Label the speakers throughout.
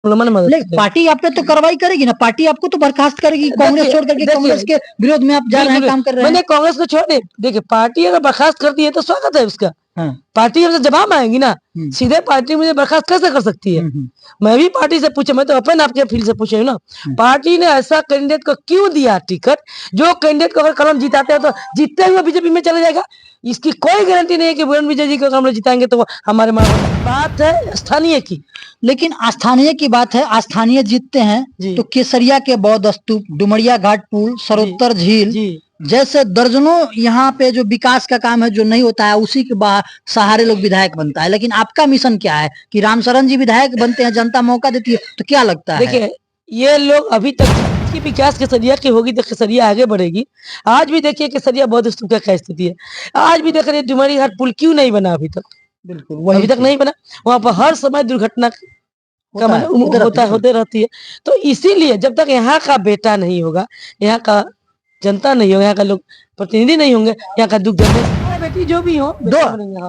Speaker 1: में मदद
Speaker 2: लेकिन पार्टी आप पे तो कार्रवाई करेगी ना, पार्टी आपको तो बर्खास्त करेगी। कांग्रेस छोड़ करके कांग्रेस के विरोध में आप जा रहे हैं, काम कर रहे हैं।
Speaker 1: मैंने कांग्रेस को छोड़ दे, देखिए पार्टी अगर बर्खास्त करती है तो स्वागत है उसका।
Speaker 2: हाँ।
Speaker 1: पार्टी हमसे जवाब आएगी ना, सीधे पार्टी मुझे बर्खास्त कैसे कर सकती है? मैं भी पार्टी से पूछा, मैं तो अपन आपके फील्ड से पूछे ना, पार्टी ने ऐसा कैंडिडेट को क्यों दिया टिकट, जो कैंडिडेट को अगर कलम जिताते हैं तो जीतते हुए बीजेपी में चले जाएगा। इसकी कोई गारंटी नहीं है कि वरुण विजय जी को हम लोग जिताएंगे तो हमारे बात है स्थानीय की।
Speaker 2: लेकिन स्थानीय की बात है, स्थानीय जीतते हैं तो केसरिया के बौद्ध स्तूप, डुमरिया घाट पुल, सरोत्तर झील जैसे दर्जनों यहाँ पे जो विकास का काम है जो नहीं होता है, उसी के सहारे लोग विधायक बनता है। लेकिन आपका मिशन क्या है कि रामशरण जी विधायक बनते हैं, जनता मौका देती है, तो क्या लगता है?
Speaker 1: देखिए ये लोग अभी तक की विकास केसरिया की होगी तो केसरिया आगे बढ़ेगी। आज भी देखिए केसरिया बौद्ध स्तूप का क्या स्थिति है, आज भी देख रहे डुमरी घाट पुल क्यों नहीं बना अभी तक?
Speaker 2: बिल्कुल
Speaker 1: अभी तक नहीं बना। वहां पर हर समय दुर्घटना का होते रहती है। तो इसीलिए जब तक यहाँ का बेटा नहीं होगा, यहाँ का जनता नहीं होगा, यहाँ का लोग प्रतिनिधि नहीं होंगे, यहाँ का दुख दर्द बेटी जो भी हो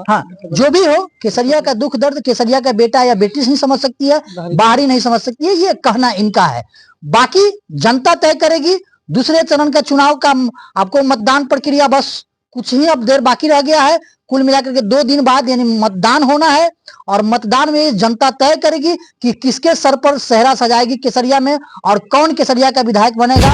Speaker 2: हाँ जो भी हो, केसरिया का दुख दर्द केसरिया का बेटा या बेटी नहीं समझ सकती है, बाहरी नहीं समझ सकती है, ये कहना इनका है। बाकी जनता तय करेगी। दूसरे चरण का चुनाव का आपको मतदान प्रक्रिया बस कुछ ही अब देर बाकी रह गया है। कुल मिलाकर के 2 दिन बाद यानी मतदान होना है, और मतदान में जनता तय करेगी कि किसके सर पर सेहरा सजाएगी केसरिया में, और कौन केसरिया का विधायक बनेगा।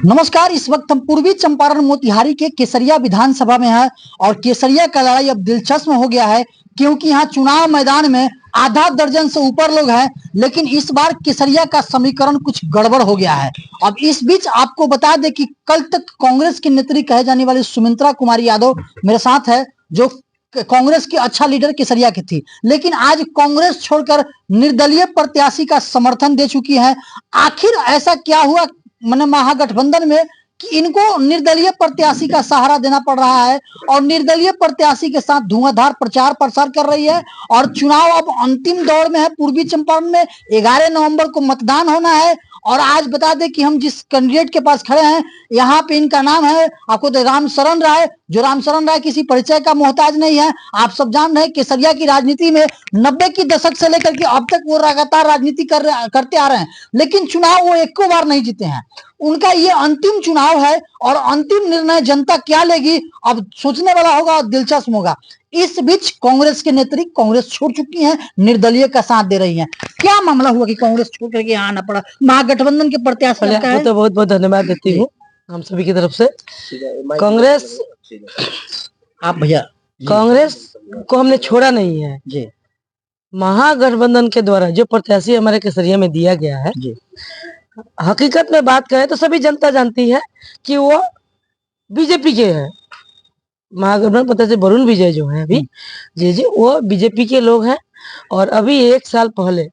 Speaker 2: नमस्कार, इस वक्त हम पूर्वी चंपारण मोतिहारी के केसरिया विधानसभा में है, और केसरिया का लड़ाई अब दिलचस्प हो गया है क्योंकि यहाँ चुनाव मैदान में आधा दर्जन से ऊपर लोग हैं। लेकिन इस बार केसरिया का समीकरण कुछ गड़बड़ हो गया है। अब इस बीच आपको बता दें कि कल तक कांग्रेस की नेत्री कहे जाने वाली सुमित्रा कुमारी यादव मेरे साथ है, जो कांग्रेस की अच्छा लीडर केसरिया की थी, लेकिन आज कांग्रेस छोड़कर निर्दलीय प्रत्याशी का समर्थन दे चुकी है। आखिर ऐसा क्या हुआ मैंने महागठबंधन में कि इनको निर्दलीय प्रत्याशी का सहारा देना पड़ रहा है, और निर्दलीय प्रत्याशी के साथ धुआंधार प्रचार प्रसार कर रही है, और चुनाव अब अंतिम दौर में है। पूर्वी चंपारण में 11 नवंबर को मतदान होना है। और आज बता दें कि हम जिस कैंडिडेट के पास खड़े हैं, यहाँ पे इनका नाम है आपको रामशरण राय, जो रामशरण राय किसी परिचय का मोहताज नहीं है। आप सब जान रहे हैं केसरिया की राजनीति में 90 की दशक से लेकर के अब तक वो लगातार राजनीति करते आ रहे हैं, लेकिन चुनाव वो एक बार नहीं जीते हैं। उनका ये अंतिम चुनाव है, और अंतिम निर्णय जनता क्या लेगी अब सोचने वाला होगा और दिलचस्प होगा। इस बीच कांग्रेस के नेत्री कांग्रेस छोड़ चुकी हैं, निर्दलीय का साथ दे रही हैं। क्या मामला हुआ कि कांग्रेस छोड़ करके यहाँ आना पड़ा? महागठबंधन के प्रत्याशी है।
Speaker 1: तो बहुत बहुत धन्यवाद देती हूँ हम सभी की तरफ से। कांग्रेस
Speaker 2: आप भैया,
Speaker 1: कांग्रेस को हमने छोड़ा नहीं है जी। महागठबंधन के द्वारा जो प्रत्याशी हमारे केसरिया में दिया गया है जी, हकीकत में बात करें तो सभी जनता जानती है कि वो बीजेपी के हैं। महागठबंधन प्रत्याशी वरुण विजय जो है अभी जी वो बीजेपी के लोग हैं। और अभी 1 साल पहले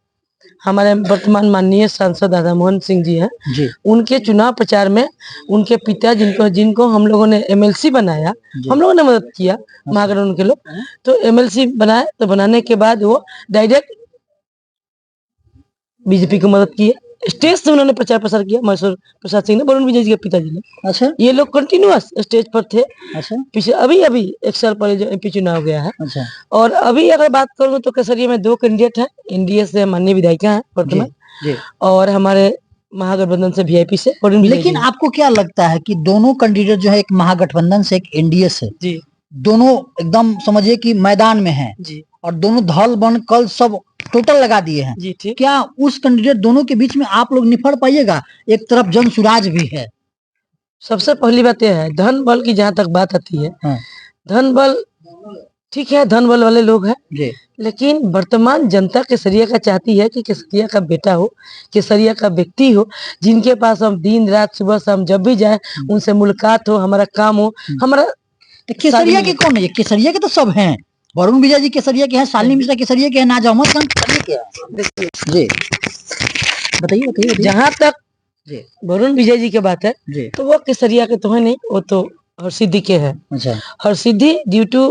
Speaker 1: हमारे वर्तमान माननीय सांसद राधा मोहन सिंह जी हैं जी, उनके चुनाव प्रचार में उनके पिता जिनको हम लोगों ने एमएलसी बनाया, हम लोगों ने मदद किया, महागठबंधन के लोग, तो एमएलसी बनाए, तो बनाने के बाद वो डायरेक्ट बीजेपी को मदद की। स्टेज से उन्होंने प्रचार प्रसार किया, महेश्वर प्रसाद सिंह ने, वरुण विजय जी के पिताजी ने।
Speaker 2: अच्छा,
Speaker 1: ये लोग कंटिन्यूअस स्टेज पर थे।
Speaker 2: अच्छा,
Speaker 1: पीछे अभी 1 साल पहले जो एमपी चुनाव गया है।
Speaker 2: अच्छा,
Speaker 1: और अभी अगर बात करूँ तो केसरिया में 2 कैंडिडेट हैं, एनडीए से माननीय विधायिका हैं वर्तमान, और हमारे महागठबंधन से वीआईपी से।
Speaker 2: लेकिन आपको क्या लगता है कि दोनों कैंडिडेट जो है, एक महागठबंधन से एक एनडीए से जी, दोनों एकदम समझिए कि मैदान में है जी, और दोनों धल बन कल सब टोटल लगा दिए हैं जी, ठीक। क्या उस कैंडिडेट दोनों के बीच में आप लोग निफर पाइएगा? एक तरफ जन सुराज भी है।
Speaker 1: सबसे पहली बात यह है, धन बल की जहाँ तक बात आती है, धन बल ठीक है, धन बल वाले लोग हैं जी, लेकिन वर्तमान जनता केसरिया का चाहती है कि केसरिया का बेटा हो, केसरिया का व्यक्ति हो, जिनके पास हम दिन रात सुबह शाम जब भी जाए उनसे मुलाकात हो, हमारा काम हो। हमारा
Speaker 2: केसरिया के कौन है? केसरिया के तो सब हैं। वरुण विजय जी केसरिया के हैं, शालिनी मिश्रा केसरिया के हैं, नाज अहमद खान केसरिया के हैं जी। बताइए बताइए।
Speaker 1: जहाँ तक वरुण विजय जी की बात है जी, तो वो केसरिया के तो है नहीं, वो तो हरसिद्धि के हैं। अच्छा, हरसिद्धि ड्यू टू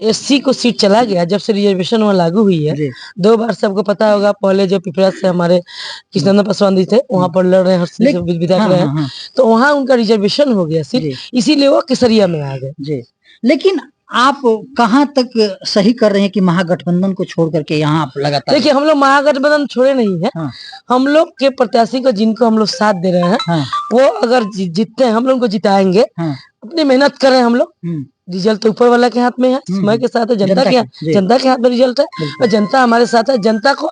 Speaker 1: एससी को सीट चला गया जब से रिजर्वेशन वहाँ लागू हुई है। 2 बार सबको पता होगा, पहले जो पिपरा से हमारे कृष्णनंदन पासवान जी थे वहाँ पर लड़ रहे हैं, विधायक रहे, तो वहाँ उनका रिजर्वेशन हो गया सीट, इसीलिए वो केसरिया में आ गए।
Speaker 2: लेकिन आप कहाँ तक सही कर रहे हैं कि महागठबंधन को छोड़ करके यहाँ आप लगातार?
Speaker 1: देखिए, हम लोग महागठबंधन छोड़े नहीं है।
Speaker 2: हाँ।
Speaker 1: हम लोग के प्रत्याशी को जिनको हम लोग साथ दे रहे हैं,
Speaker 2: हाँ।
Speaker 1: वो अगर जीतते हैं, हम लोग को जिताएंगे।
Speaker 2: हाँ।
Speaker 1: अपनी मेहनत करें हम लोग। रिजल्ट तो ऊपर वाला के हाथ में है, समय के साथ है, जनता के हाथ में रिजल्ट है, और जनता हमारे साथ है। जनता को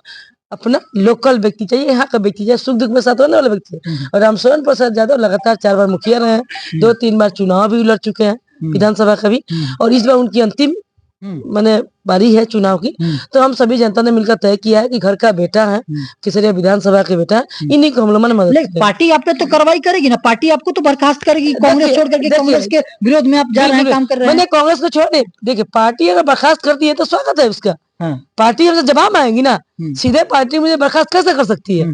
Speaker 1: अपना लोकल व्यक्ति चाहिए, यहाँ का व्यक्ति चाहिए, सुख दुख में साथ होने वाला व्यक्ति है। और रामशरण प्रसाद यादव लगातार 4 बार मुखिया रहे हैं, 2-3 बार चुनाव भी लड़ चुके हैं, विधानसभा का भी, और इस बार उनकी अंतिम माने बारी है चुनाव की। तो हम सभी जनता ने मिलकर तय किया है कि घर का बेटा है, केसरिया विधानसभा के बेटा है, इन्हीं को हम लोग मदद करेंगे।
Speaker 2: पार्टी आप पे तो कार्रवाई करेगी ना, पार्टी आपको तो बर्खास्त करेगी। कांग्रेस छोड़ करके कांग्रेस के विरोध में आप जा रहे हैं, काम कर रहे हैं।
Speaker 1: मैंने कांग्रेस को छोड़ दे, देखिए पार्टी अगर बर्खास्त करती है तो स्वागत है उसका। पार्टी हमसे जवाब आएगी ना, सीधे पार्टी मुझे बर्खास्त कैसे कर सकती है?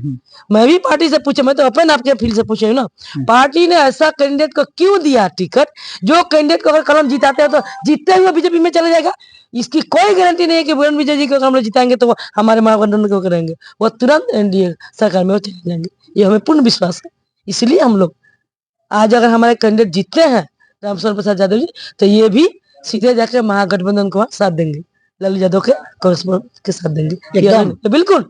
Speaker 1: मैं भी पार्टी से पूछे, मैं तो अपन आपके फील्ड से पूछे ना, पार्टी ने ऐसा कैंडिडेट को क्यों दिया टिकट, जो कैंडिडेट को अगर कलम जिताते हैं तो जीतते हुए बीजेपी में चले जाएगा। इसकी कोई गारंटी नहीं है कि बुरन विजय जी को हम लोग जिताएंगे तो वो हमारे महागठबंधन को करेंगे, वो तुरंत एनडीए सरकार में वो चले जाएंगे, ये हमें पूर्ण विश्वास है। इसलिए हम लोग आज अगर हमारे कैंडिडेट जीतते हैं रामशरण प्रसाद यादव जी, तो ये भी सीधे जाकर महागठबंधन को साथ देंगे, लालू यादव के कांग्रेस के साथ देंगे। बिल्कुल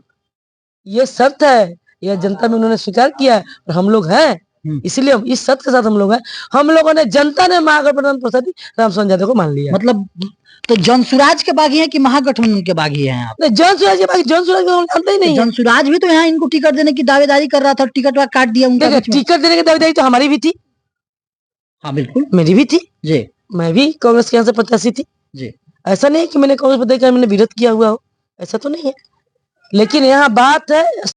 Speaker 1: ये शर्त है, यह जनता में उन्होंने स्वीकार किया है, और हम लोग हैं, इसलिए हम इस शर्त के साथ हम लोग हैं। हम लोगों ने, जनता ने महागठबंधन प्रसाद रामशरण यादव को मान लिया।
Speaker 2: मतलब तो जनसुराज के बागी हैं कि महागठबंधन के बागी हैं आप?
Speaker 1: जनसुराज के बागी, जनसुराज को हम जानते ही नहीं।
Speaker 2: जनसुराज भी तो यहाँ इनको टिकट देने की दावेदारी कर रहा था, टिकट काट दिया उनका।
Speaker 1: टिकट देने की दावेदारी तो हमारी भी थी।
Speaker 2: हाँ बिल्कुल,
Speaker 1: मेरी भी थी
Speaker 2: जी,
Speaker 1: मैं भी कांग्रेस के यहाँ से प्रत्याशी थी
Speaker 2: जी।
Speaker 1: ऐसा नहीं है कि मैंने कांग्रेस पर देखकर मैंने विरोध किया हुआ हो, ऐसा तो नहीं है। लेकिन यहाँ बात है